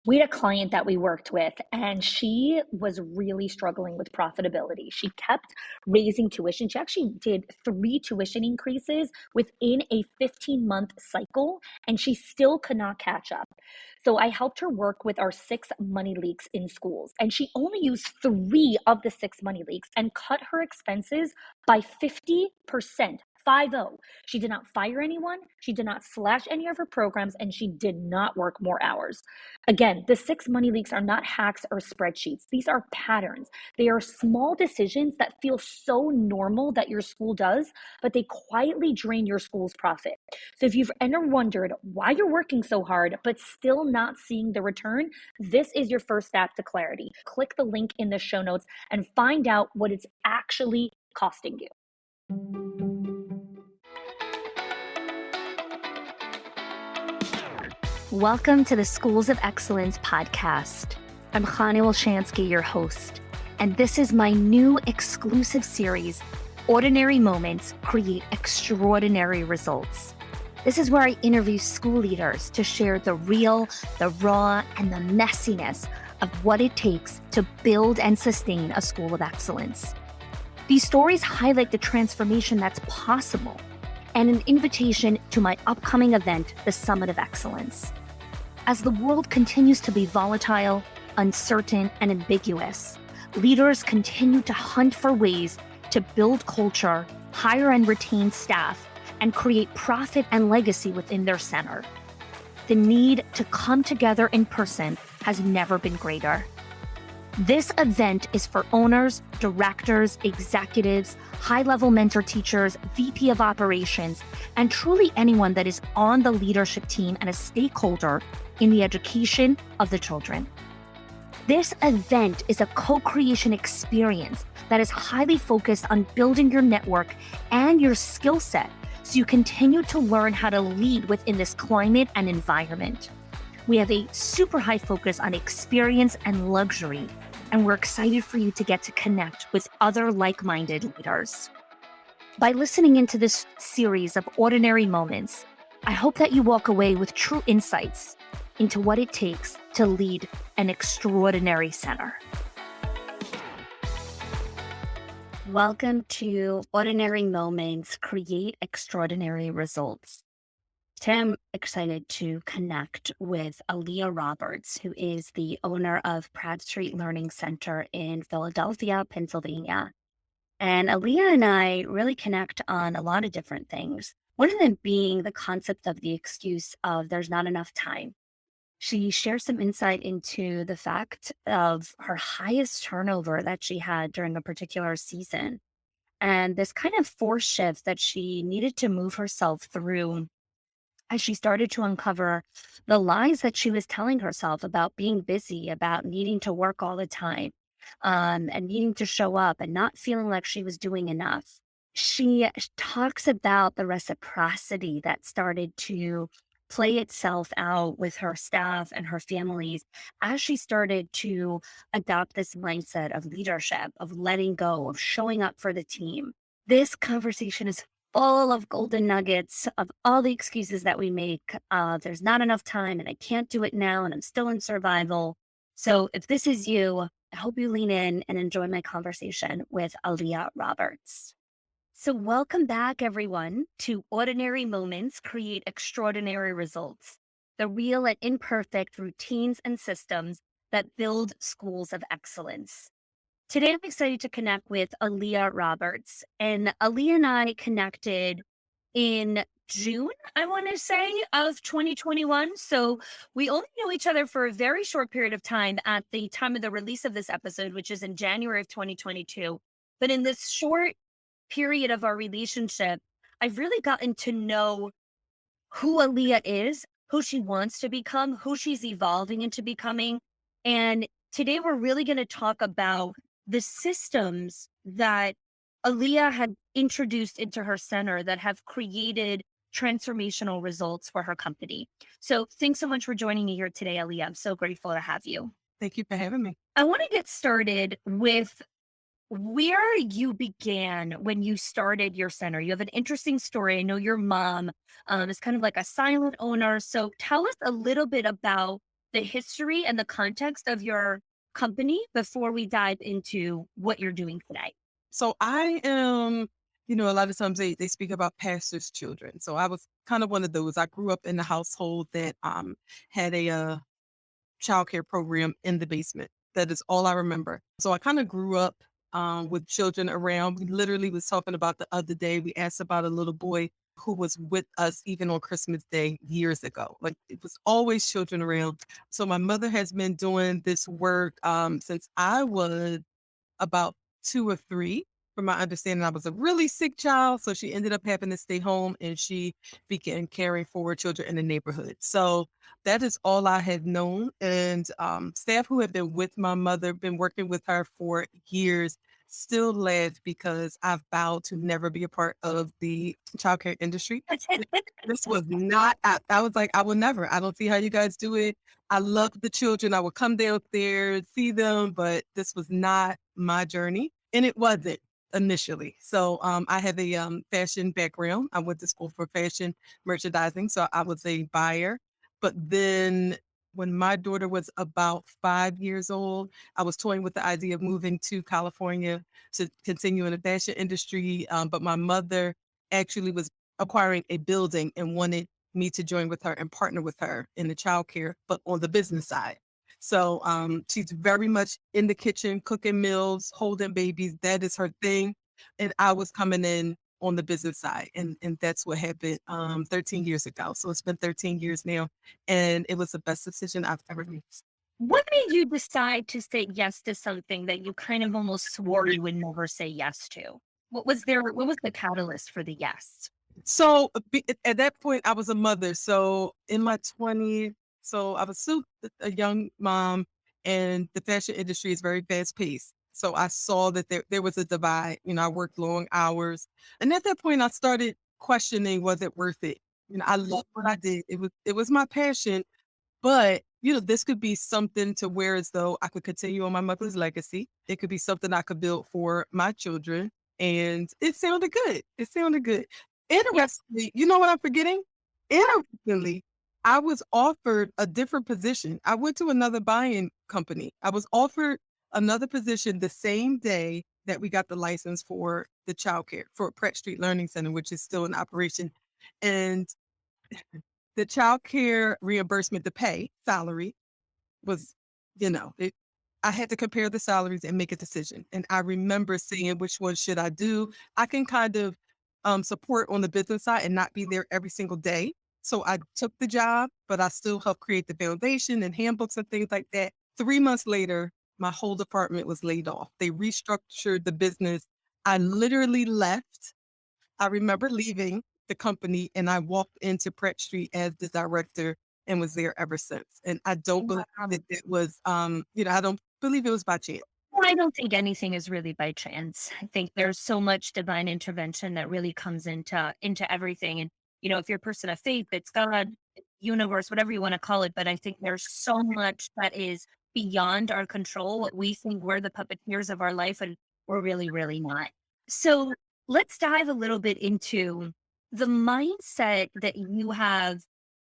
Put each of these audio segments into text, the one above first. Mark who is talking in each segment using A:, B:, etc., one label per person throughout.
A: We had a client that we worked with, and she was really struggling with profitability. She kept raising tuition. She actually did 3 tuition increases within a 15-month cycle, and she still could not catch up. So I helped her work with our 6 money leaks in schools, and she only used 3 of the 6 money leaks and cut her expenses by 50%. 50. She did not fire anyone, she did not slash any of her programs, and she did not work more hours. Again, the 6 money leaks are not hacks or spreadsheets. These are patterns. They are small decisions that feel so normal that your school does, but they quietly drain your school's profit. So if you've ever wondered why you're working so hard, but still not seeing the return, this is your first step to clarity. Click the link in the show notes and find out what it's actually costing you.
B: Welcome to the Schools of Excellence podcast. I'm Chani Wolshansky, your host, and this is my new exclusive series, Ordinary Moments Create Extraordinary Results. This is where I interview school leaders to share the real, the raw, and the messiness of what it takes to build and sustain a school of excellence. These stories highlight the transformation that's possible and an invitation to my upcoming event, the Summit of Excellence. As the world continues to be volatile, uncertain, and ambiguous, leaders continue to hunt for ways to build culture, hire and retain staff, and create profit and legacy within their center. The need to come together in person has never been greater. This event is for owners, directors, executives, high-level mentor teachers, VP of operations, and truly anyone that is on the leadership team and a stakeholder in the education of the children. This event is a co-creation experience that is highly focused on building your network and your skill set so you continue to learn how to lead within this climate and environment. We have a super high focus on experience and luxury, and we're excited for you to get to connect with other like-minded leaders. By listening into this series of ordinary moments, I hope that you walk away with true insights into what it takes to lead an extraordinary center. Welcome to Ordinary Moments Create Extraordinary Results. Today, I'm excited to connect with Aliya Roberts, who is the owner of Pratt Street Learning Center in Philadelphia, Pennsylvania. And Aliya and I really connect on a lot of different things. One of them being the concept of the excuse of there's not enough time. She shares some insight into the fact of her highest turnover that she had during a particular season, and this kind of force shift that she needed to move herself through as she started to uncover the lies that she was telling herself about being busy, about needing to work all the time, and needing to show up and not feeling like she was doing enough. She talks about the reciprocity that started to play itself out with her staff and her families as she started to adopt this mindset of leadership, of letting go, of showing up for the team. This conversation is full of golden nuggets of all the excuses that we make. There's not enough time and I can't do it now and I'm still in survival. So if this is you, I hope you lean in and enjoy my conversation with Aliya Roberts. So welcome back, everyone, to Ordinary Moments Create Extraordinary Results, the real and imperfect routines and systems that build schools of excellence. Today, I'm excited to connect with Aliya Roberts, and Aliya and I connected in June, I want to say, of 2021. So we only know each other for a very short period of time at the time of the release of this episode, which is in January of 2022. But in this short period of our relationship, I've really gotten to know who Aliya is, who she wants to become, who she's evolving into becoming. And today we're really going to talk about the systems that Aliya had introduced into her center that have created transformational results for her company. So thanks so much for joining me here today, Aliya. I'm so grateful to have you.
C: Thank you for having me.
B: I want to get started with where you began when you started your center. You have an interesting story. I know your mom is kind of like a silent owner. So tell us a little bit about the history and the context of your company before we dive into what you're doing today?
C: So I am, a lot of times they speak about pastors' children. So I was kind of one of those. I grew up in a household that had a childcare program in the basement. That is all I remember. So I kind of grew up with children around. We literally was talking about the other day. We asked about a little boy who was with us even on Christmas Day years ago. Like it was always children around. So my mother has been doing this work since I was about 2 or 3. From my understanding, I was a really sick child, so she ended up having to stay home, and she began caring for children in the neighborhood. So that is all I had known, and staff who have been with my mother, been working with her for years, still laugh because I've vowed to never be a part of the childcare industry. This was not I was like, "I will never. I don't see how you guys do it. I love the children. I would come down there, see them, but this was not my journey." And it wasn't initially. So I have a fashion background. I went to school for fashion merchandising. So I was a buyer. But then when my daughter was about 5 years old, I was toying with the idea of moving to California to continue in the fashion industry. But my mother actually was acquiring a building and wanted me to join with her and partner with her in the childcare, but on the business side. So she's very much in the kitchen, cooking meals, holding babies. That is her thing. And I was coming in on the business side. And that's what happened 13 years ago. So it's been 13 years now. And it was the best decision I've ever made.
B: What made you decide to say yes to something that you kind of almost swore you would never say yes to? What was the catalyst for the yes?
C: So at that point, I was a mother. So in my 20s, so I was still a young mom, and the fashion industry is very fast paced. So I saw that there was a divide. I worked long hours. And at that point, I started questioning, was it worth it? I loved what I did. It was my passion, but, this could be something to where as though I could continue on my mother's legacy. It could be something I could build for my children. And it sounded good. It sounded good. Interestingly, you know what I'm forgetting? Interestingly, I was offered a different position. I went to another buying company. I was offered another position the same day that we got the license for the childcare for Pratt Street Learning Center, which is still in operation. And the childcare reimbursement, the pay salary was, it I had to compare the salaries and make a decision. And I remember saying, which one should I do? I can kind of support on the business side and not be there every single day. So I took the job, but I still helped create the foundation and handbooks and things like that. 3 months later, my whole department was laid off. They restructured the business. I literally left. I remember leaving the company, and I walked into Pratt Street as the director and was there ever since. And I don't believe that it was, I don't believe it was by chance.
B: Well, I don't think anything is really by chance. I think there's so much divine intervention that really comes into everything. And if you're a person of faith, it's God, universe, whatever you want to call it. But I think there's so much that is beyond our control. What we think we're the puppeteers of our life, and we're really, really not. So let's dive a little bit into the mindset that you have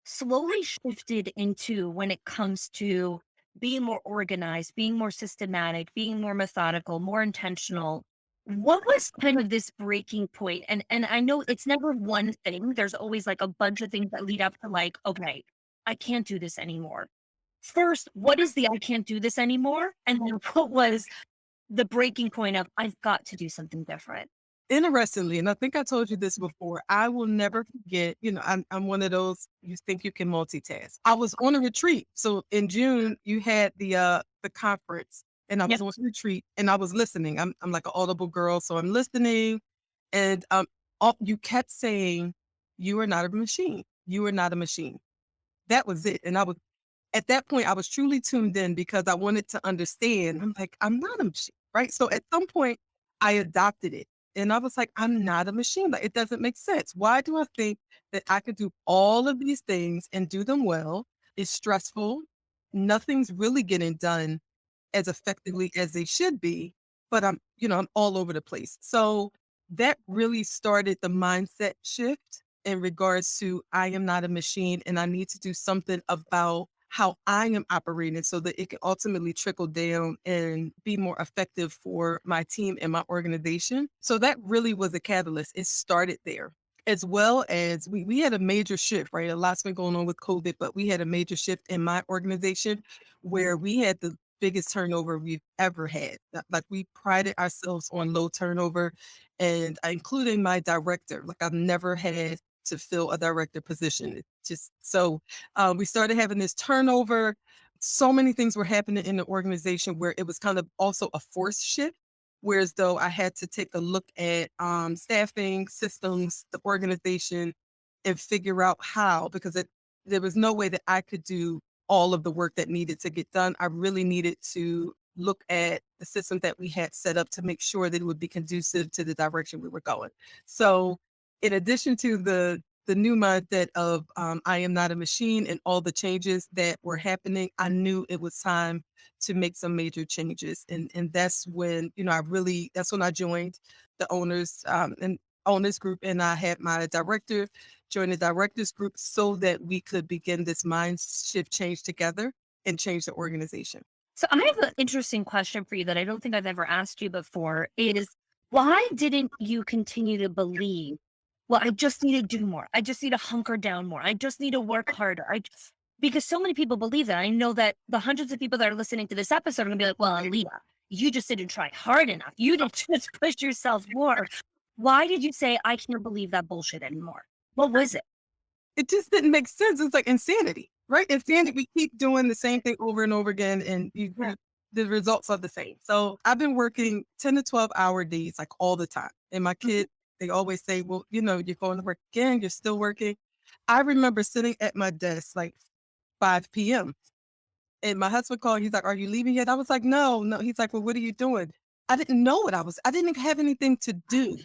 B: slowly shifted into when it comes to being more organized, being more systematic, being more methodical, more intentional. What was kind of this breaking point? And I know it's never one thing. There's always like a bunch of things that lead up to like, okay, I can't do this anymore. First, what is the I can't do this anymore? And then what was the breaking point of I've got to do something different?
C: Interestingly, and I think I told you this before, I will never forget, I'm one of those, you think you can multitask. I was on a retreat. So in June, you had the conference, and I was
B: Yep.
C: on a retreat, and I was listening. I'm like an audible girl, so I'm listening, and you kept saying, "You are not a machine. You are not a machine." That was it. And at that point, I was truly tuned in because I wanted to understand. I'm like, I'm not a machine, right? So at some point, I adopted it. And I was like, I'm not a machine. Like, it doesn't make sense. Why do I think that I could do all of these things and do them well? It's stressful. Nothing's really getting done as effectively as they should be, but I'm all over the place. So that really started the mindset shift in regards to I am not a machine and I need to do something about how I am operating so that it can ultimately trickle down and be more effective for my team and my organization. So that really was a catalyst. It started there. As well as we had a major shift, right? A lot's been going on with COVID, but we had a major shift in my organization where we had the biggest turnover we've ever had. Like we prided ourselves on low turnover, and including my director. Like I've never had to fill a director position. It's just so we started having this turnover. So many things were happening in the organization where it was kind of also a forced shift. Whereas though I had to take a look at staffing, systems, the organization, and figure out how, because there was no way that I could do all of the work that needed to get done. I really needed to look at the system that we had set up to make sure that it would be conducive to the direction we were going. So in addition to the new mindset of I am not a machine and all the changes that were happening, I knew it was time to make some major changes. And that's when, that's when I joined the owners group, and I had my director join the directors group so that we could begin this mind shift change together and change the organization.
B: So I have an interesting question for you that I don't think I've ever asked you before is why didn't you continue to believe, well, I just need to do more. I just need to hunker down more. I just need to work harder. Because so many people believe that. I know that the hundreds of people that are listening to this episode are gonna be like, well, Aliya, you just didn't try hard enough. You didn't just push yourself more. Why did you say I can't believe that bullshit anymore? What was it?
C: It just didn't make sense. It's like insanity, right? Insanity. We keep doing the same thing over and over again, and the results are the same. So I've been working 10 to 12-hour days, like all the time. And my kids, they always say, well, you're going to work again, you're still working. I remember sitting at my desk like 5 p.m. And my husband called, he's like, are you leaving yet? I was like, no. He's like, well, what are you doing? I didn't know I didn't have anything to do.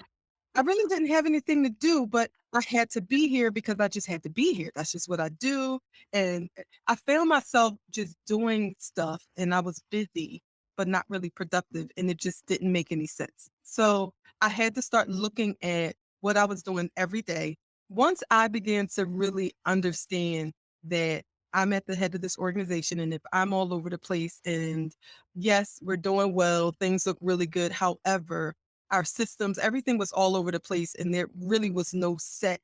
C: I really didn't have anything to do, but I had to be here because I just had to be here. That's just what I do. And I found myself just doing stuff, and I was busy, but not really productive. And it just didn't make any sense. So I had to start looking at what I was doing every day. Once I began to really understand that I'm at the head of this organization, and if I'm all over the place, and yes, we're doing well, things look really good. However, our systems, everything was all over the place, and there was no set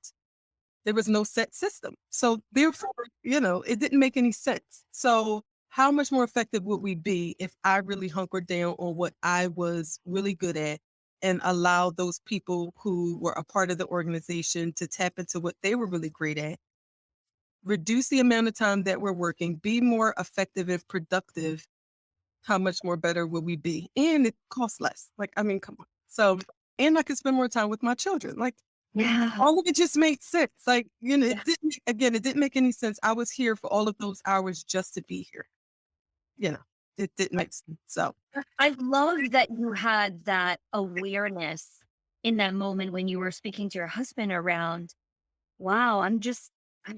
C: system. So therefore, it didn't make any sense. So how much more effective would we be if I really hunkered down on what I was really good at and allow those people who were a part of the organization to tap into what they were really great at, reduce the amount of time that we're working, be more effective and productive? How much more better will we be? And it costs less. Like, I mean, come on. So, and I could spend more time with my children. Like,
B: Yeah.
C: all of it just made sense. Like, it didn't make any sense. I was here for all of those hours just to be here. It didn't make sense. So,
B: I love that you had that awareness in that moment when you were speaking to your husband around, wow, I'm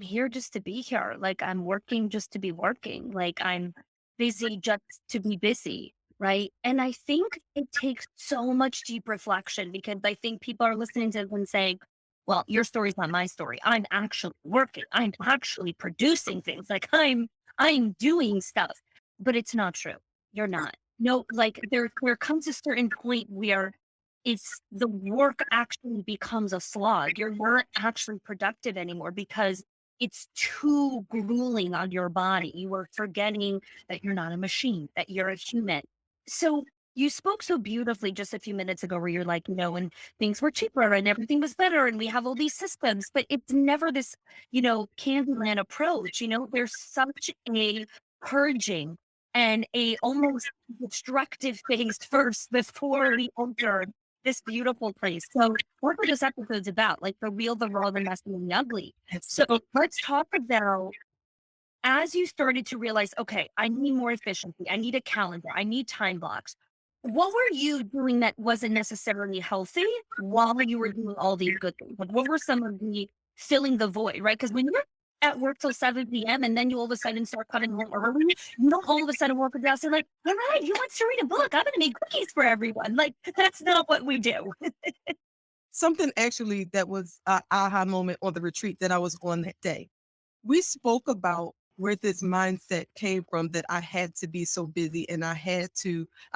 B: here just to be here. Like I'm working just to be working. Like I'm busy just to be busy. Right. And I think it takes so much deep reflection because I think people are listening to it and saying, well, your story's not my story. I'm actually working. I'm actually producing things. Like I'm doing stuff. But it's not true. You're not. No, like there comes a certain point where it's the work actually becomes a slog. You're not actually productive anymore because it's too grueling on your body. You are forgetting that you're not a machine, that you're a human. So you spoke so beautifully just a few minutes ago where you're like, and things were cheaper and everything was better and we have all these systems, but it's never this, Candyland approach. There's such a purging and a almost destructive phase first before we enter this beautiful place. So what were this episode's about? Like the real, the raw, the messy, and the ugly. So let's talk about as you started to realize, okay, I need more efficiency. I need a calendar. I need time blocks. What were you doing that wasn't necessarily healthy while you were doing all these good things? Like what were some of the filling the void, right? Because when you're at work till 7 p.m. and then you all of a sudden start cutting home early, you don't all of a sudden walk across and like, all right, who wants to read a book? I'm going to make cookies for everyone. Like, that's not what we do.
C: something actually that was an aha moment on the retreat that I was on that day. We spoke about where this mindset came from that I had to be so busy and I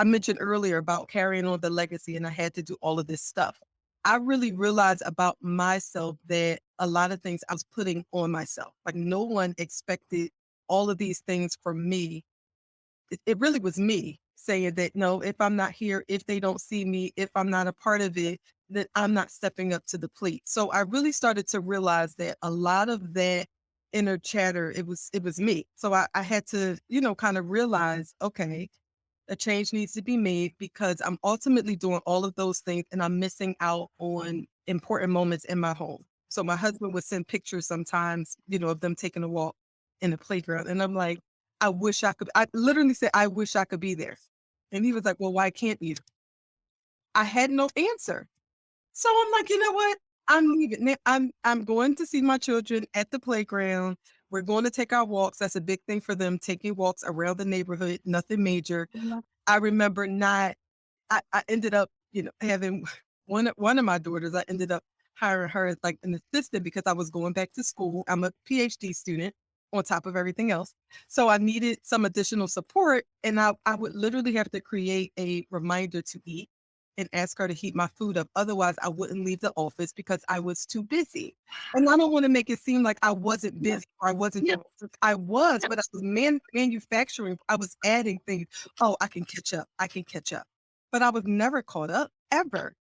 C: mentioned earlier about carrying on the legacy and I had to do all of this stuff. I really realized about myself that a lot of things I was putting on myself. Like no one expected all of these things from me. It really was me saying that, no, if I'm not here, if they don't see me, if I'm not a part of it, that I'm not stepping up to the plate. So I really started to realize that a lot of that inner chatter, it was me. So I had to, kind of realize, okay, a change needs to be made because I'm ultimately doing all of those things and I'm missing out on important moments in my home. So my husband would send pictures sometimes, of them taking a walk in the playground. And I'm like, I literally said, I wish I could be there. And he was like, well, why can't you? I had no answer. So I'm like, you know what? I'm leaving. I'm going to see my children at the playground. We're going to take our walks. That's a big thing for them, taking walks around the neighborhood, nothing major. I remember I ended up, having one of my daughters, I ended up hiring her as like an assistant because I was going back to school. I'm a PhD student on top of everything else. So I needed some additional support. And I would literally have to create a reminder to eat and ask her to heat my food up. Otherwise, I wouldn't leave the office because I was too busy. And I don't want to make it seem like I wasn't busy or I wasn't. I was, but I was manufacturing. I was adding things. Oh, I can catch up. I can catch up. But I was never caught up ever.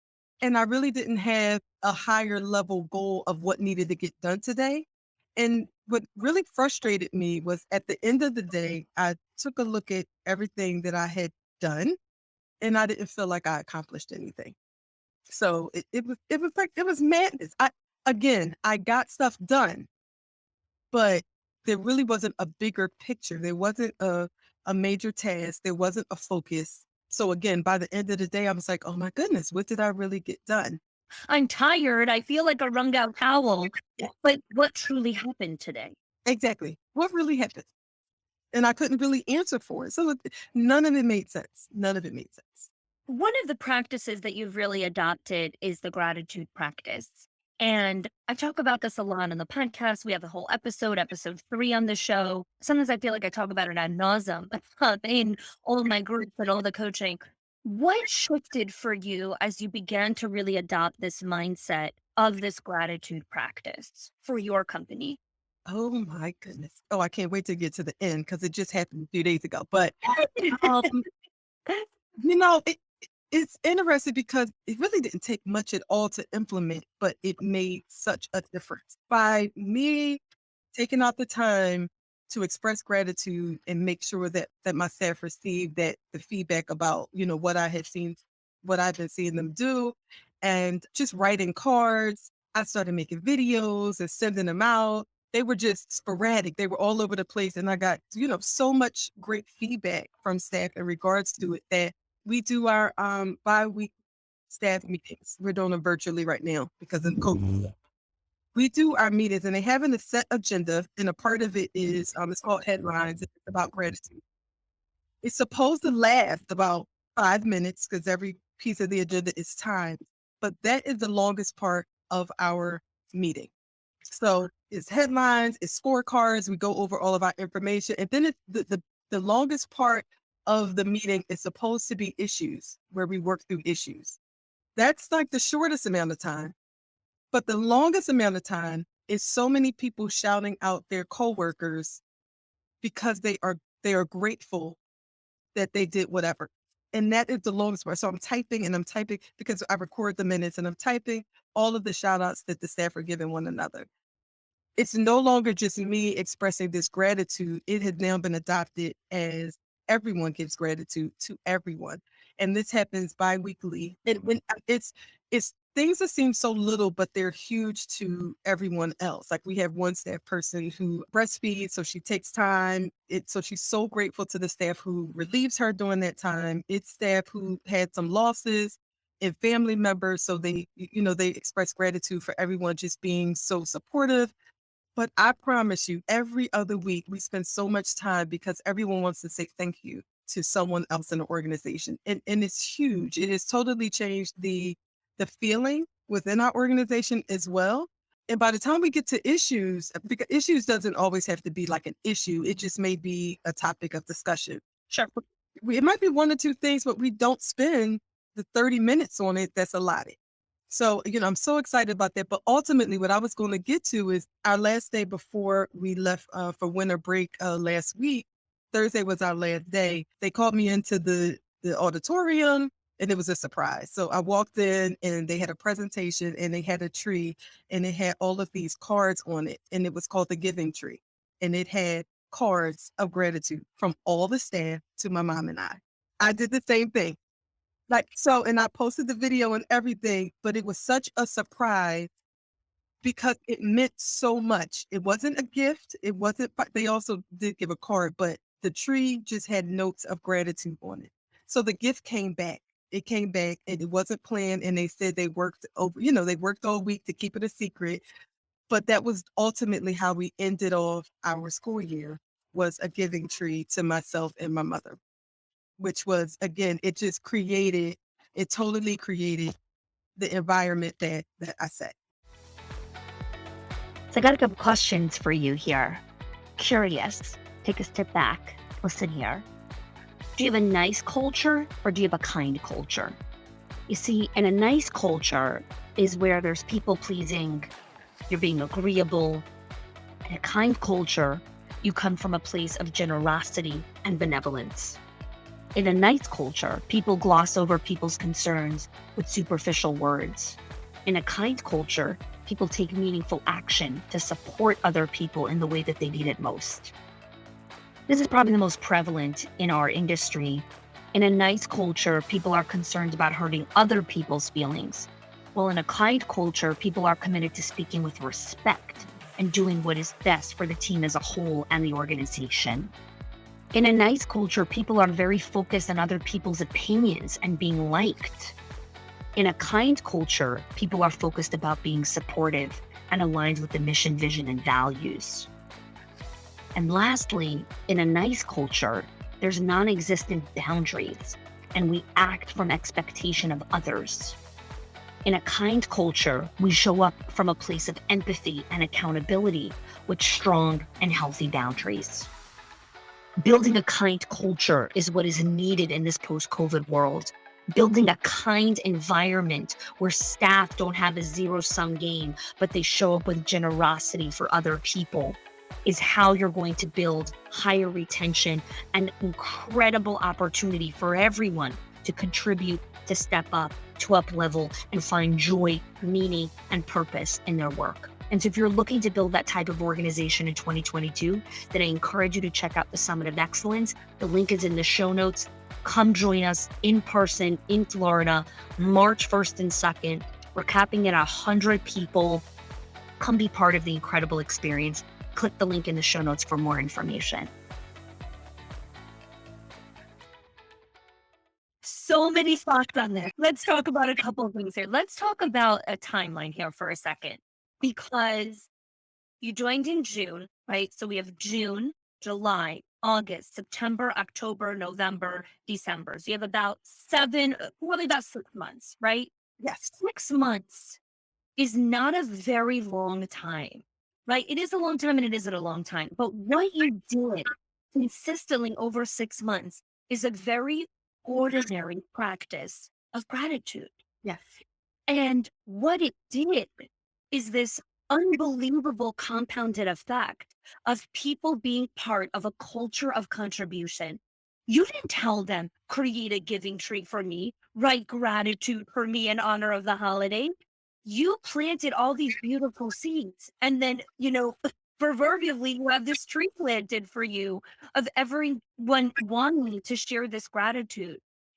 C: And I really didn't have a higher level goal of what needed to get done today. And what really frustrated me was at the end of the day, I took a look at everything that I had done and I didn't feel like I accomplished anything. So it was madness. I got stuff done, but there really wasn't a bigger picture. There wasn't a major task. There wasn't a focus. So again, by the end of the day, I was like, oh my goodness, what did I really get done?
B: I'm tired. I feel like a wrung out towel. But what truly happened today?
C: Exactly. What really happened? And I couldn't really answer for it. So none of it made sense. None of it made sense.
B: One of the practices that you've really adopted is the gratitude practice. And I talk about this a lot on the podcast. We have a whole episode 3 on the show. Sometimes I feel like I talk about it ad nauseum in all of my groups and all the coaching. What shifted for you as you began to really adopt this mindset of this gratitude practice for your company?
C: Oh my goodness. Oh, I can't wait to get to the end because it just happened a few days ago. But um, you know, it, it's interesting because it really didn't take much at all to implement, but it made such a difference. By me taking out the time to express gratitude and make sure that my staff received that the feedback about, what I had seen, what I've been seeing them do, and just writing cards. I started making videos and sending them out. They were just sporadic. They were all over the place. And I got, so much great feedback from staff in regards to it that we do our bi-week staff meetings. We're doing them virtually right now because of COVID. We do our meetings and they have a set agenda, and a part of it is it's called headlines. It's about gratitude. It's supposed to last about 5 minutes because every piece of the agenda is timed, but that is the longest part of our meeting. So it's headlines, it's scorecards. We go over all of our information, and then it's the longest part of the meeting is supposed to be issues where we work through issues. That's like the shortest amount of time. But the longest amount of time is so many people shouting out their coworkers because they are grateful that they did whatever. And that is the longest part. So I'm typing and I'm typing because I record the minutes and I'm typing all of the shout outs that the staff are giving one another. It's no longer just me expressing this gratitude. It has now been adopted as everyone gives gratitude to everyone. And this happens bi-weekly. And when it's things that seem so little, but they're huge to everyone else. Like we have one staff person who breastfeeds, so she takes time. So she's so grateful to the staff who relieves her during that time. It's staff who had some losses and family members. So they express gratitude for everyone just being so supportive. But I promise you, every other week, we spend so much time because everyone wants to say thank you to someone else in the organization. And it's huge. It has totally changed the feeling within our organization as well. And by the time we get to issues, because issues doesn't always have to be like an issue, it just may be a topic of discussion.
B: Sure.
C: It might be one or two things, but we don't spend the 30 minutes on it that's allotted. So, I'm so excited about that. But ultimately, what I was going to get to is our last day before we left for winter break last week. Thursday was our last day. They called me into the auditorium, and it was a surprise. So I walked in, and they had a presentation, and they had a tree, and it had all of these cards on it, and it was called the Giving Tree. And it had cards of gratitude from all the staff to my mom and I. I did the same thing. And I posted the video and everything, but it was such a surprise because it meant so much. It wasn't a gift. It wasn't, they also did give a card, but the tree just had notes of gratitude on it. So the gift came back. It came back and it wasn't planned. And they said they worked they worked all week to keep it a secret. But that was ultimately how we ended off our school year, was a giving tree to myself and my mother, which was, again, it totally created the environment that I set.
B: So I got a couple questions for you here. Curious, take a step back, listen here. Do you have a nice culture or do you have a kind culture? You see, in a nice culture is where there's people pleasing, you're being agreeable. In a kind culture, you come from a place of generosity and benevolence. In a nice culture, people gloss over people's concerns with superficial words. In a kind culture, people take meaningful action to support other people in the way that they need it most. This is probably the most prevalent in our industry. In a nice culture, people are concerned about hurting other people's feelings. While in a kind culture, people are committed to speaking with respect and doing what is best for the team as a whole and the organization. In a nice culture, people are very focused on other people's opinions and being liked. In a kind culture, people are focused about being supportive and aligned with the mission, vision, and values. And lastly, in a nice culture, there's non-existent boundaries, and we act from expectation of others. In a kind culture, we show up from a place of empathy and accountability with strong and healthy boundaries. Building a kind culture is what is needed in this post-COVID world. Building a kind environment where staff don't have a zero-sum game, but they show up with generosity for other people is how you're going to build higher retention and incredible opportunity for everyone to contribute, to step up, to up-level, and find joy, meaning, and purpose in their work. And so if you're looking to build that type of organization in 2022, then I encourage you to check out the Summit of Excellence. The link is in the show notes. Come join us in person in Florida, March 1st and 2nd. We're capping at 100 people. Come be part of the incredible experience. Click the link in the show notes for more information. So many thoughts on this. Let's talk about a couple of things here. Let's talk about a timeline here for a second, because you joined in June, right? So we have June, July, August, September, October, November, December. So you have about 6 months, right?
C: Yes.
B: 6 months is not a very long time, right? It is a long time and it isn't a long time. But what you did consistently over 6 months is a very ordinary practice of gratitude.
C: Yes.
B: And what it did is this unbelievable compounded effect of people being part of a culture of contribution. You didn't tell them, create a giving tree for me, write gratitude for me in honor of the holiday. You planted all these beautiful seeds. And then, proverbially, you have this tree planted for you of everyone wanting to share this gratitude.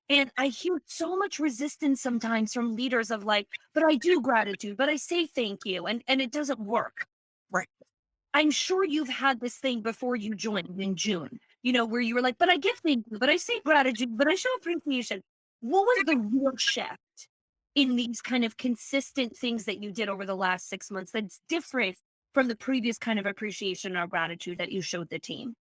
B: And I hear so much resistance sometimes from leaders of like, but I do gratitude, but I say thank you. And it doesn't work.
C: Right.
B: I'm sure you've had this thing before you joined in June, where you were like, but I give thank you, but I say gratitude, but I show appreciation. What was the real shift in these kind of consistent things that you did over the last 6 months that's different from the previous kind of appreciation or gratitude that you showed the team?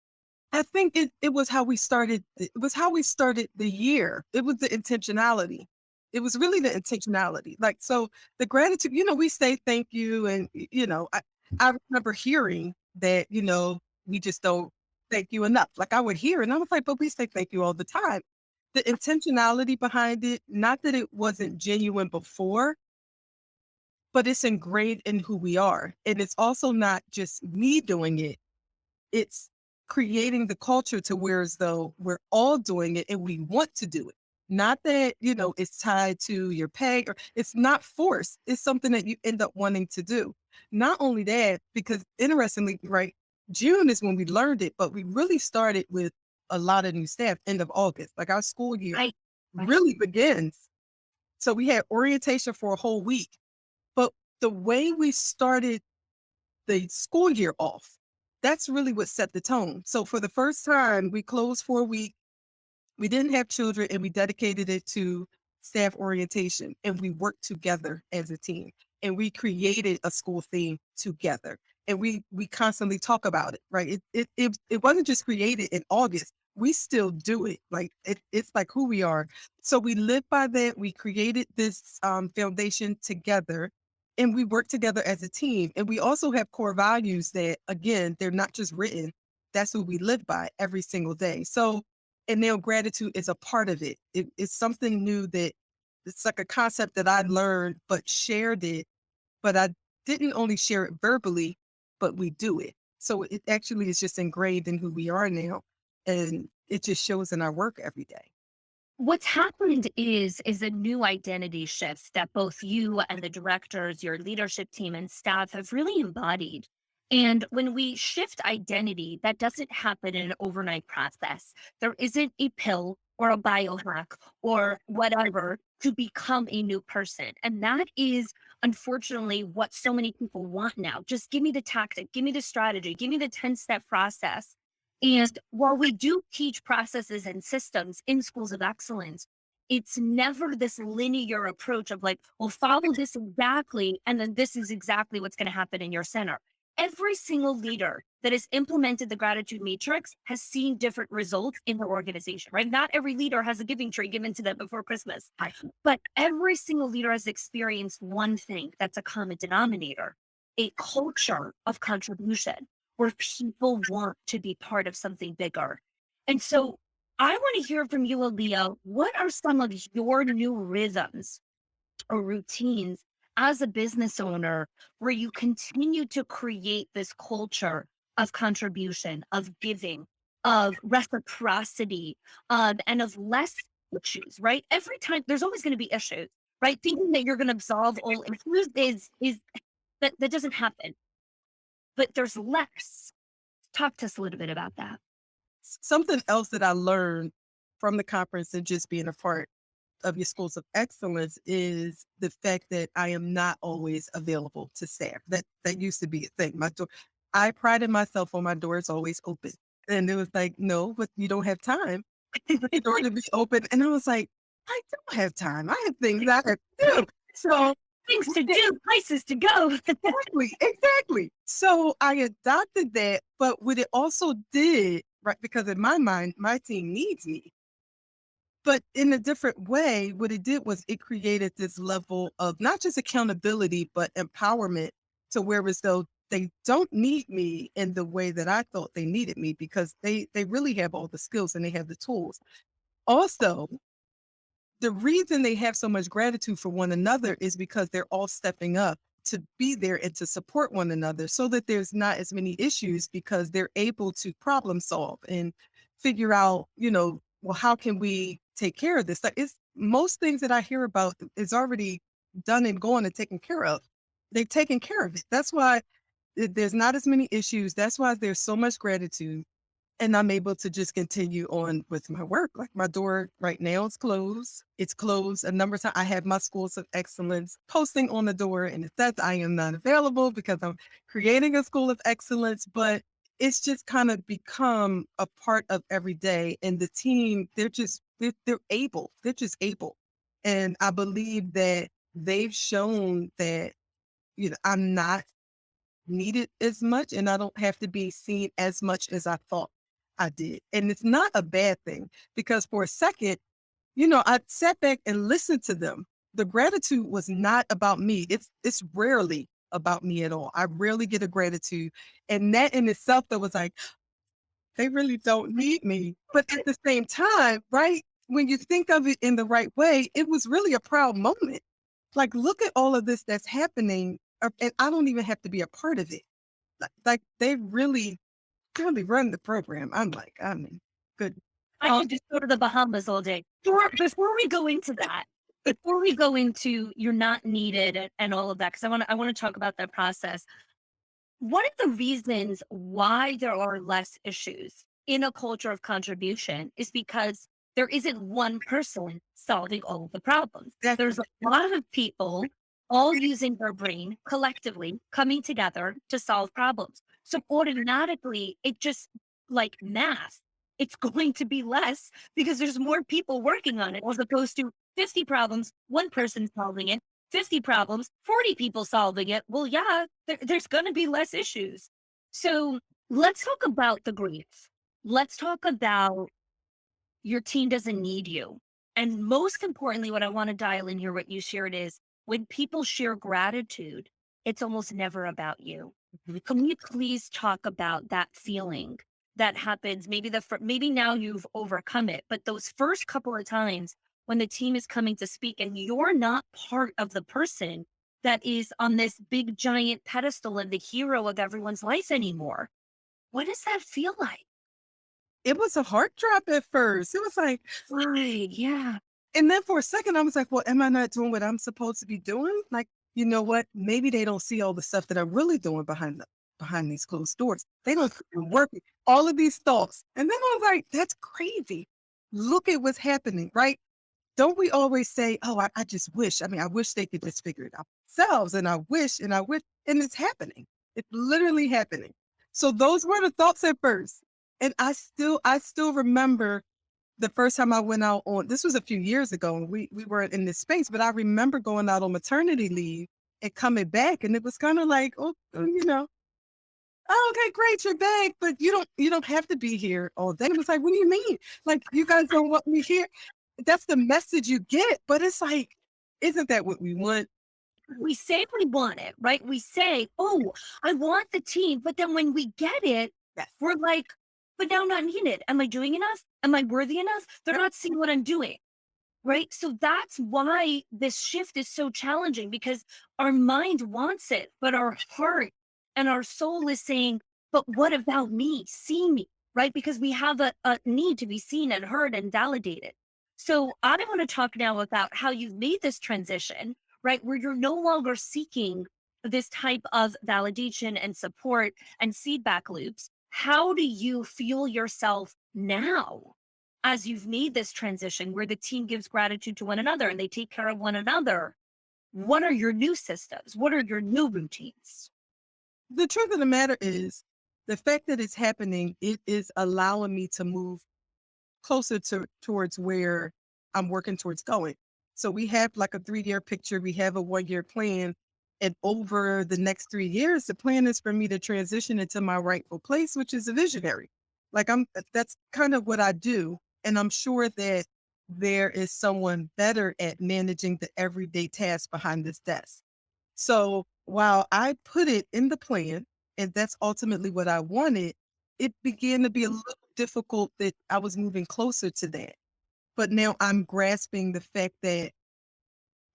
C: I think it was how we started. It was how we started the year. It was the intentionality. it was really the intentionality. Like, so the gratitude, we say thank you. And, I remember hearing that, we just don't thank you enough. Like I would hear, and I was like, but we say thank you all the time. The intentionality behind it, not that it wasn't genuine before, but it's ingrained in who we are. And it's also not just me doing it. It's creating the culture to where as though we're all doing it and we want to do it. Not that, it's tied to your pay or it's not forced. It's something that you end up wanting to do. Not only that, because interestingly, right, June is when we learned it, but we really started with a lot of new staff end of August. Like our school year
B: Right.
C: really begins. So we had orientation for a whole week. But the way we started the school year off, that's really what set the tone. So for the first time, we closed for a week. We didn't have children and we dedicated it to staff orientation and we worked together as a team and we created a school theme together. And we constantly talk about it, right? It wasn't just created in August. We still do it. Like it's like who we are. So we live by that. We created this foundation together and we work together as a team. And we also have core values that, again, they're not just written. That's who we live by every single day. So, and now gratitude is a part of it. It's something new that it's like a concept that I learned, but shared it. But I didn't only share it verbally, but we do it. So it actually is just ingrained in who we are now. And it just shows in our work every day.
B: What's happened is a new identity shift that both you and the directors, your leadership team and staff have really embodied. And when we shift identity, that doesn't happen in an overnight process. There isn't a pill or a biohack or whatever to become a new person. And that is unfortunately what so many people want now. Just give me the tactic, give me the strategy, give me the 10-step process. And while we do teach processes and systems in schools of excellence, it's never this linear approach of like, well, follow this exactly, and then this is exactly what's going to happen in your center. Every single leader that has implemented the gratitude matrix has seen different results in their organization, right? Not every leader has a giving tree given to them before Christmas, but every single leader has experienced one thing that's a common denominator, a culture of contribution where people want to be part of something bigger. And so I want to hear from you, Aliya. What are some of your new rhythms or routines as a business owner where you continue to create this culture of contribution, of giving, of reciprocity, and of less issues, right? Every time there's always going to be issues, right? Thinking that you're going to solve all issues is that doesn't happen, but there's less. Talk to us a little bit about that.
C: Something else that I learned from the conference and just being a part of your schools of excellence is the fact that I am not always available to staff. That used to be a thing. I prided myself on my doors always open. And it was like, no, but you don't have time for the door to be open. And I was like, I don't have time. I have things I have to do. So
B: Things to do, places to go.
C: exactly. So I adopted that, but what it also did, right, because in my mind, my team needs me. But in a different way, what it did was it created this level of not just accountability, but empowerment to where as though they don't need me in the way that I thought they needed me because they really have all the skills and they have the tools. Also, the reason they have so much gratitude for one another is because they're all stepping up to be there and to support one another so that there's not as many issues because they're able to problem solve and figure out, well, how can we take care of this? Like it's most things that I hear about is already done and gone and taken care of. They've taken care of it. That's why there's not as many issues. That's why there's so much gratitude. And I'm able to just continue on with my work. Like my door right now is closed. It's closed a number of times. I have my schools of excellence posting on the door, and it says I am not available because I'm creating a school of excellence. But it's just kind of become a part of every day. And the team, they're able. They're just able. And I believe that they've shown that I'm not needed as much and I don't have to be seen as much as I thought I did. And it's not a bad thing because for a second, I sat back and listened to them. The gratitude was not about me. It's rarely about me at all. I rarely get a gratitude. And that in itself, that was like, they really don't need me. But at the same time, right, when you think of it in the right way, it was really a proud moment. Like, look at all of this that's happening, and I don't even have to be a part of it. Like they really run the program. I mean, good.
B: I could just go to the Bahamas all day. Before we go into that, before we go into you're not needed and all of that, because I want to talk about that process. One of the reasons why there are less issues in a culture of contribution is because there isn't one person solving all of the problems.
C: That's
B: There's a lot of people all using their brain collectively coming together to solve problems. So automatically, it just like math, it's going to be less because there's more people working on it as opposed to 50 problems, one person solving it 50 problems, 40 people solving it. Well, yeah, there's going to be less issues. So let's talk about the grief. Let's talk about your team doesn't need you. And most importantly, what I want to dial in here, what you shared is when people share gratitude, it's almost never about you.
C: Mhm.
B: Can we please talk about that feeling that happens? Maybe now you've overcome it, but those first couple of times when the team is coming to speak and you're not part of the person that is on this big giant pedestal and the hero of everyone's life anymore. What does that feel like?
C: It was a heart drop at first. It was like,
B: Right. Yeah.
C: and then for a second, I was like, well, am I not doing what I'm supposed to be doing? Like, you know what? Maybe they don't see all the stuff that I'm really doing behind these closed doors. They don't see me working. All of these thoughts. And then I was like, that's crazy. Look at what's happening, right? Don't we always say, oh, I just wish. I mean, I wish they could just figure it out themselves. And I wish, and it's happening. It's literally happening. So those were the thoughts at first. And I still remember the first time I went out on, this was a few years ago, and we weren't in this space, but I remember going out on maternity leave and coming back, and it was kind of like, oh, oh, okay, great, you're back, but you don't have to be here all day. It was like, what do you mean? Like, you guys don't want me here? That's the message you get, but it's like, isn't that what we want?
B: We say we want it, right? We say, oh, I want the team. But then when we get it,
C: Yes.
B: we're like, but now I'm not needed. Am I doing enough? Am I worthy enough? They're
C: Yep.
B: not seeing what I'm doing. Right. So that's why this shift is so challenging because our mind wants it, but our heart and our soul is saying, but what about me? See me. Right. Because we have a need to be seen and heard and validated. So I want to talk now about how you've made this transition, right? Where you're no longer seeking this type of validation and support and feedback loops. How do you feel yourself now? As you've made this transition where the team gives gratitude to one another and they take care of one another, what are your new systems? What are your new routines?
C: The truth of the matter is, the fact that it's happening, it is allowing me to move closer towards where I'm working towards going. So we have like a 3-year picture, we have a 1-year plan. And over the next 3 years, the plan is for me to transition into my rightful place, which is a visionary. Like that's kind of what I do. And I'm sure that there is someone better at managing the everyday tasks behind this desk. So while I put it in the plan, and that's ultimately what I wanted, it began to be a little difficult that I was moving closer to that. But now I'm grasping the fact that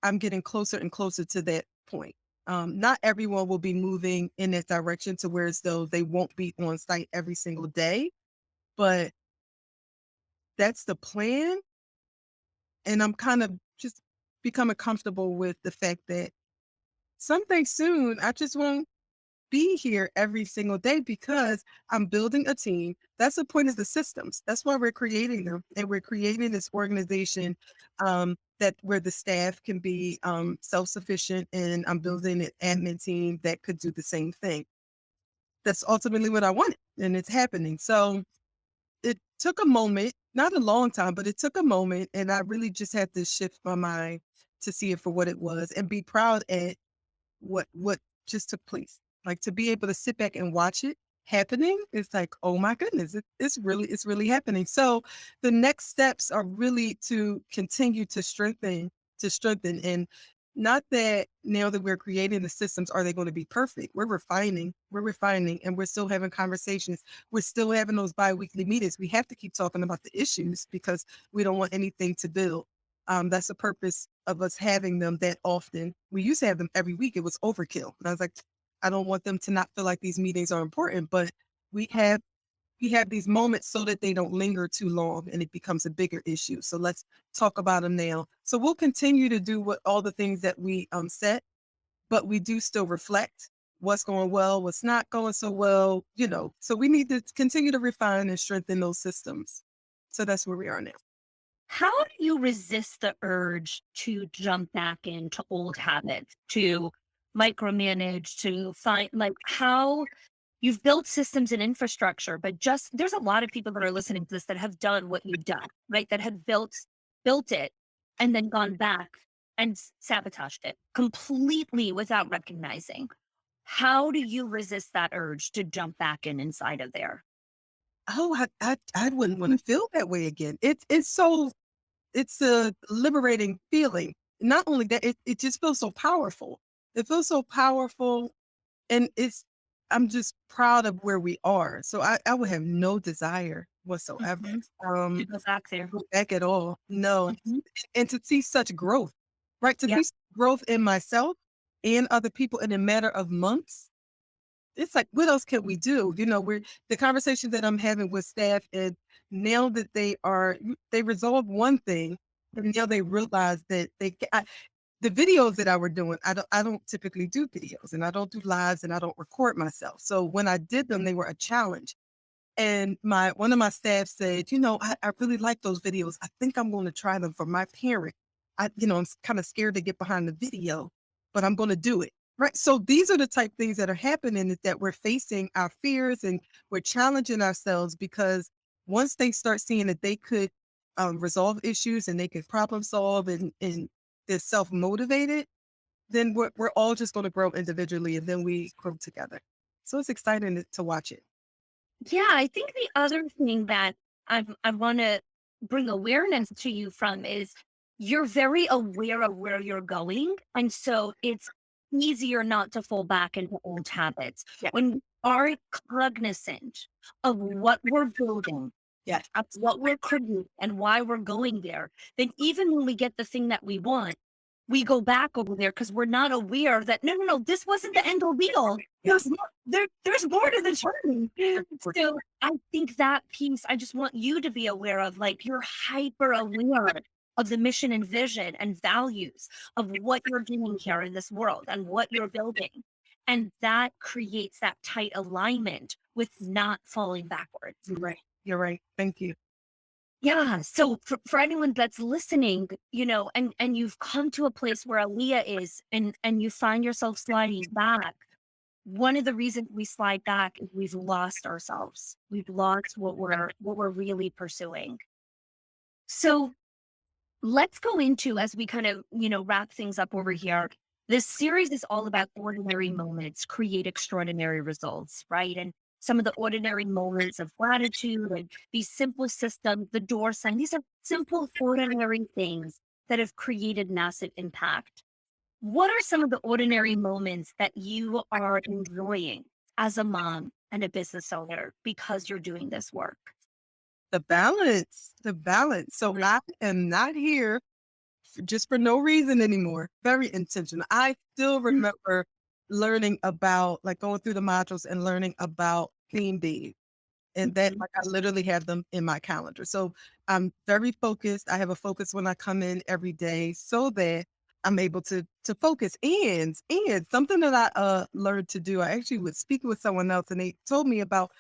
C: I'm getting closer and closer to that point. Not everyone will be moving in that direction to where as though they won't be on site every single day, but that's the plan. And I'm kind of just becoming comfortable with the fact that someday soon I just won't be here every single day because I'm building a team. That's the point of the systems. That's why we're creating them. And we're creating this organization that where the staff can be self-sufficient, and I'm building an admin team that could do the same thing. That's ultimately what I wanted, and it's happening. So it took a moment, not a long time, but it took a moment. And I really just had to shift my mind to see it for what it was and be proud at what just took place. Like to be able to sit back and watch it happening, it's like, oh my goodness, it's really happening. So the next steps are really to continue to strengthen. And not that now that we're creating the systems, are they going to be perfect? We're refining, and we're still having conversations. We're still having those bi-weekly meetings. We have to keep talking about the issues because we don't want anything to build. That's the purpose of us having them that often. We used to have them every week. It was overkill. And I was like, I don't want them to not feel like these meetings are important, but we have we have these moments so that they don't linger too long and it becomes a bigger issue. So let's talk about them now. So we'll continue to do what all the things that we set, but we do still reflect what's going well, what's not going so well, So we need to continue to refine and strengthen those systems. So that's where we are now.
B: How do you resist the urge to jump back into old habits, to micromanage, to find like how you've built systems and infrastructure, but just there's a lot of people that are listening to this that have done what you've done, right? That have built it and then gone back and sabotaged it completely without recognizing. How do you resist that urge to jump back in inside of there?
C: Oh, I wouldn't want to feel that way again. It's a liberating feeling. Not only that, it just feels so powerful. It feels so powerful, and I'm just proud of where we are. So I would have no desire whatsoever
B: Mhm. To go back there.
C: to go back at all. No.
B: Mhm.
C: And to see such growth, right? To
B: Yeah.
C: see growth in myself and other people in a matter of months. It's like, what else can we do? We're the conversations that I'm having with staff, and now that they resolve one thing, and now they realize that the videos that I were doing, I don't typically do videos, and I don't do lives, and I don't record myself. So when I did them, they were a challenge. And one of my staff said, I really like those videos. I think I'm going to try them for my parent. I'm kind of scared to get behind the video, but I'm going to do it. Right. So these are the type things that are happening, is that we're facing our fears and we're challenging ourselves, because once they start seeing that they could resolve issues and they can problem solve, and they're self motivated, then we're all just going to grow individually, and then we grow together. So it's exciting to watch it.
B: Yeah, I think the other thing that I want to bring awareness to you from is you're very aware of where you're going. And so it's easier not to fall back into old habits.
C: Yeah.
B: When we are cognizant of what we're building,
C: Yeah.
B: of what we're creating, and why we're going there, then even when we get the thing that we want, we go back over there because we're not aware that no, no, no, this wasn't the end all be all. There's more to the journey. So I think that piece, I just want you to be aware of, like you're hyper aware of the mission and vision and values of what you're doing here in this world and what you're building. And that creates that tight alignment with not falling backwards.
C: Right. You're right. Thank you.
B: Yeah. So for anyone that's listening, and you've come to a place where Aliya is, and you find yourself sliding back, one of the reasons we slide back is we've lost ourselves. We've lost what we're really pursuing. So let's go into, as we kind of, wrap things up over here. This series is all about ordinary moments create extraordinary results, right? And some of the ordinary moments of gratitude and these simple systems, the door sign, these are simple, ordinary things that have created massive impact. What are some of the ordinary moments that you are enjoying as a mom and a business owner because you're doing this work?
C: The balance, the balance. So I am not here just for no reason anymore. Very intentional. I still remember learning about, like, going through the modules and learning about theme being. And that, like, I literally have them in my calendar. So I'm very focused. I have a focus when I come in every day so that I'm able to focus. And something that I learned to do, I actually was speaking with someone else, and they told me about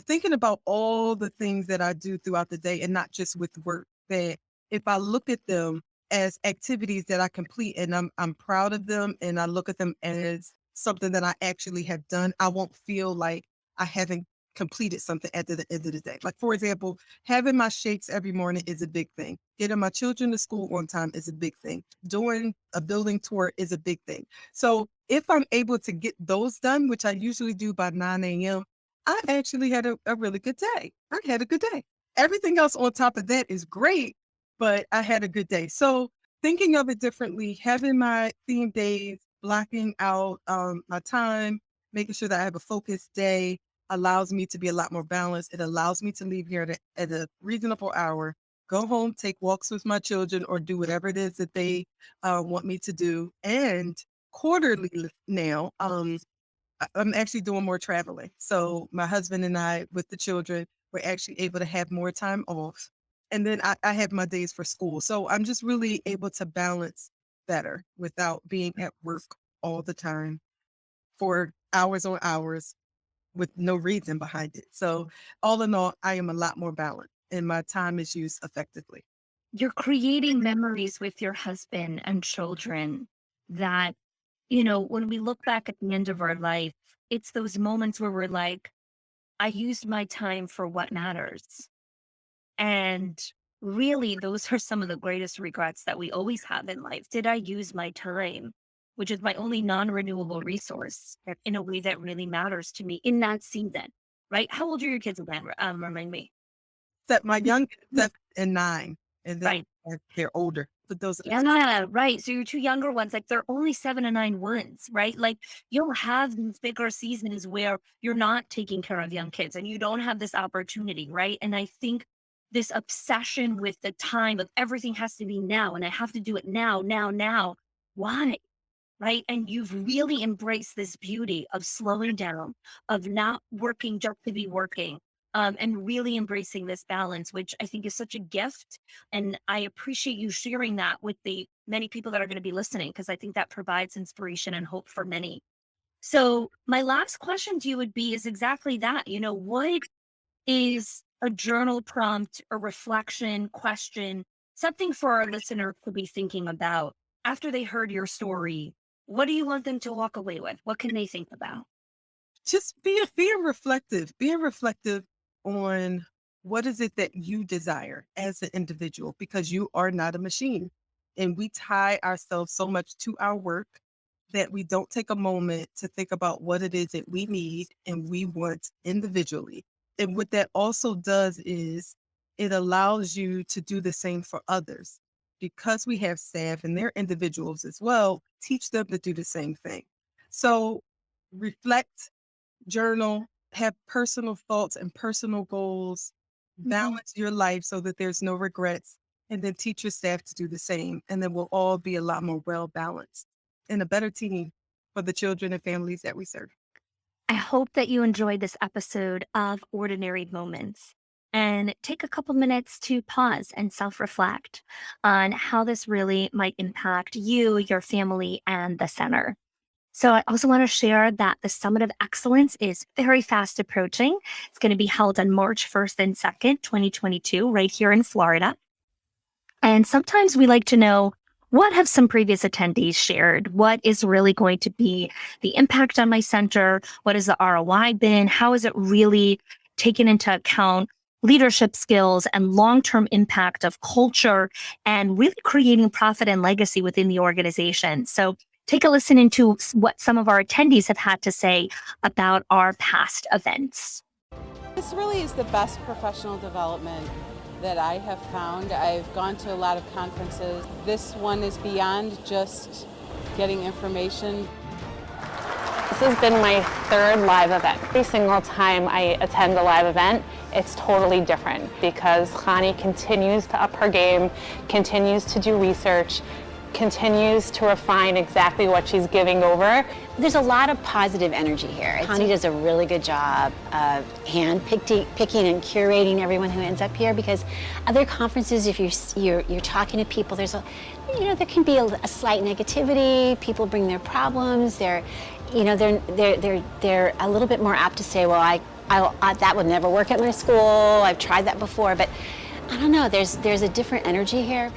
C: thinking about all the things that I do throughout the day, and not just with work, that if I look at them as activities that I complete, and I'm proud of them, and I look at them as something that I actually have done, I won't feel like I haven't completed something at the end of the day. Like, for example, having my shakes every morning is a big thing. Getting my children to school on time is a big thing. Doing a building tour is a big thing. So if I'm able to get those done, which I usually do by 9 a.m., I actually had a really good day. I had a good day. Everything else on top of that is great, but I had a good day. So thinking of it differently, having my theme days, blocking out my time, making sure that I have a focused day allows me to be a lot more balanced. It allows me to leave here at a reasonable hour, go home, take walks with my children, or do whatever it is that they want me to do. And quarterly now, I'm actually doing more traveling. So my husband and I, with the children, we're actually able to have more time off. And then I have my days for school. So I'm just really able to balance better without being at work all the time for hours on hours with no reason behind it. So all in all, I am a lot more balanced and my time is used effectively.
B: You're creating memories with your husband and children that, when we look back at the end of our life, it's those moments where we're like, I used my time for what matters. And really, those are some of the greatest regrets that we always have in life. Did I use my time, which is my only non renewable resource, in a way that really matters to me in that season? Right? How old are your kids again? Remind me.
C: Except my young 7 and 9, and then
B: Right.
C: they're older. But those are the
B: Yeah, right. So your two younger ones, like they're only 7 and 9 ones, right? Like you'll have these bigger seasons where you're not taking care of young kids and you don't have this opportunity, right? And I think this obsession with the time of everything has to be now and I have to do it now, now, now. Why? Right? And you've really embraced this beauty of slowing down, of not working just to be working, and really embracing this balance, which I think is such a gift. And I appreciate you sharing that with the many people that are going to be listening, because I think that provides inspiration and hope for many. So, my last question to you would be is exactly that. What is a journal prompt, a reflection question, something for our listener to be thinking about after they heard your story? What do you want them to walk away with? What can they think about?
C: just being reflective on what is it that you desire as an individual, because you are not a machine. And we tie ourselves so much to our work that we don't take a moment to think about what it is that we need and we want individually. And what that also does is it allows you to do the same for others. Because we have staff and they're individuals as well, teach them to do the same thing. So reflect, journal, have personal thoughts and personal goals,
B: Mhm.
C: balance your life so that there's no regrets, and then teach your staff to do the same. And then we'll all be a lot more well balanced and a better team for the children and families that we serve.
B: I hope that you enjoyed this episode of Ordinary Moments and take a couple minutes to pause and self reflect on how this really might impact you, your family, and the center. So, I also want to share that the Summit of Excellence is very fast approaching. It's going to be held on March 1st and 2nd, 2022, right here in Florida. And sometimes we like to know, what have some previous attendees shared? What is really going to be the impact on my center? What has the ROI been? How is it really taken into account leadership skills and long-term impact of culture and really creating profit and legacy within the organization? So take a listen into what some of our attendees have had to say about our past events.
D: This really is the best professional development that I have found. I've gone to a lot of conferences. This one is beyond just getting information.
E: This has been my third live event. Every single time I attend a live event, it's totally different because Khani continues to up her game, continues to do research, continues to refine exactly what she's giving over.
F: There's a lot of positive energy here. Connie does a really good job of picking and curating everyone who ends up here, because other conferences, if you're talking to people, there can be a slight negativity. People bring their problems. They're a little bit more apt to say, well, I that would never work at my school. I've tried that before, but I don't know. There's a different energy here.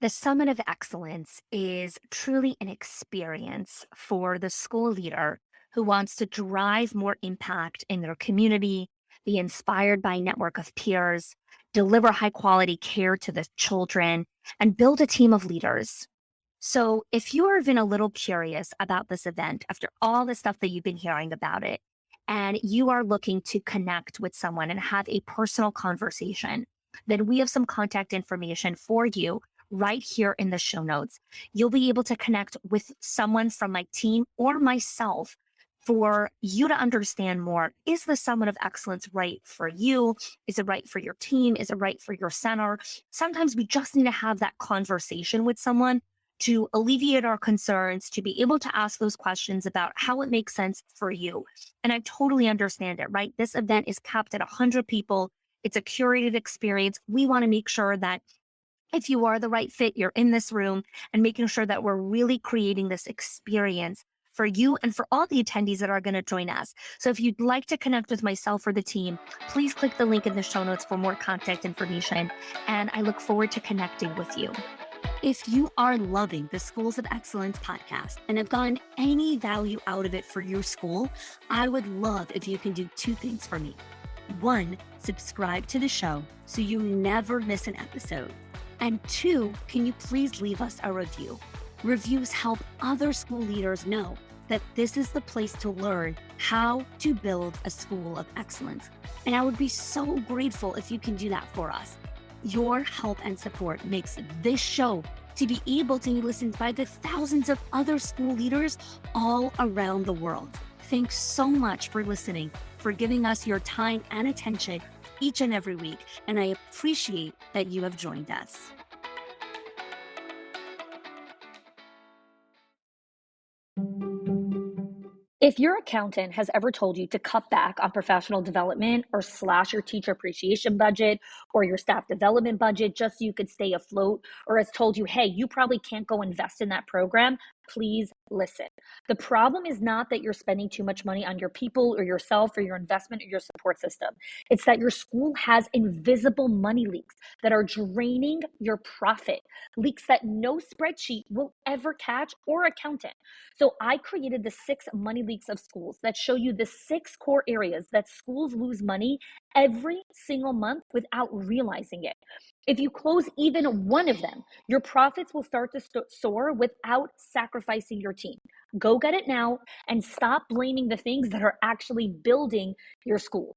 B: The Summit of Excellence is truly an experience for the school leader who wants to drive more impact in their community, be inspired by a network of peers, deliver high quality care to the children, and build a team of leaders. So, if you are even a little curious about this event after all the stuff that you've been hearing about it, and you are looking to connect with someone and have a personal conversation, then we have some contact information for you right here in the show notes. You'll be able to connect with someone from my team or myself for you to understand more. Is the Summit of Excellence right for you? Is it right for your team? Is it right for your center? Sometimes we just need to have that conversation with someone to alleviate our concerns, to be able to ask those questions about how it makes sense for you. And I totally understand it, right? This event is capped at 100 people. It's a curated experience. We want to make sure that if you are the right fit, you're in this room, and making sure that we're really creating this experience for you and for all the attendees that are going to join us. So if you'd like to connect with myself or the team, please click the link in the show notes for more contact information. And I look forward to connecting with you. If you are loving the Schools of Excellence podcast and have gotten any value out of it for your school, I would love if you can do two things for me. One, subscribe to the show so you never miss an episode. And two, can you please leave us a review? Reviews help other school leaders know that this is the place to learn how to build a school of excellence. And I would be so grateful if you can do that for us. Your help and support makes this show to be able to be listened by the thousands of other school leaders all around the world. Thanks so much for listening, for giving us your time and attention each and every week, and I appreciate that you have joined us.
A: If your accountant has ever told you to cut back on professional development or slash your teacher appreciation budget or your staff development budget just so you could stay afloat, or has told you, hey, you probably can't go invest in that program, please listen. The problem is not that you're spending too much money on your people or yourself or your investment or your support system. It's that your school has invisible money leaks that are draining your profit, leaks that no spreadsheet will ever catch or accountant. So I created the 6 money leaks of schools that show you the 6 core areas that schools lose money every single month without realizing it. If you close even one of them, your profits will start to soar without sacrificing your team. Go get it now and stop blaming the things that are actually building your school.